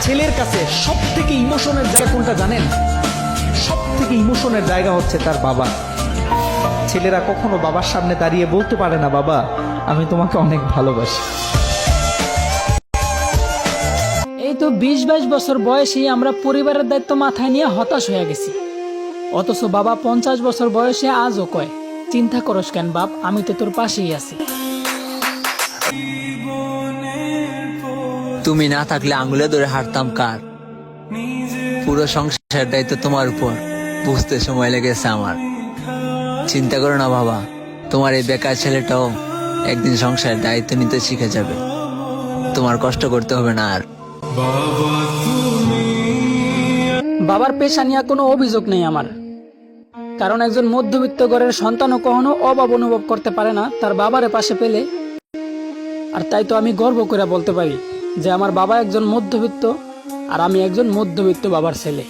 ছেলের কাছে সব থেকে ইমোশনের জায়গা কোনটা জানেন? সব থেকে ইমোশনের জায়গা হচ্ছে তার বাবা। ছেলেরা কখনো বাবার সামনে দাঁড়িয়ে বলতে পারে না, বাবা আমি তোমাকে অনেক ভালোবাসি। এই তো 20-22 বছর বয়সে আমরা পরিবারের দায়িত্ব মাথায় নিয়ে হতাশ হয়ে গেছি, অথচ বাবা 50 বছর বয়সে আজও কয়, চিন্তা করস কেন বাপ, আমি তো তোর পাশেই আছি। তুমি না থাকলে আঙুলে ধরে হাঁটতাম কার? পুরো সংসার দায়িত্ব তোমার উপর, বুঝতে সময় লেগেছে আমার। চিন্তা করো না বাবা, তোমার এই বেকার ছেলেটাও একদিন সংসারের দায়িত্ব নিতে শিখে যাবে, তোমার কষ্ট করতে হবে না আর। বাবার পেশা নিয়ে কোনো অভিযোগ নেই আমার, কারণ একজন মধ্যবিত্ত ঘরের সন্তানও কখনো অভাব অনুভব করতে পারে না তার বাবারে পাশে পেলে। আর তাই তো আমি গর্ব করে বলতে পারি যে আমার বাবা একজন মধ্যবিত্ত আর আমি একজন মধ্যবিত্ত বাবার ছেলে।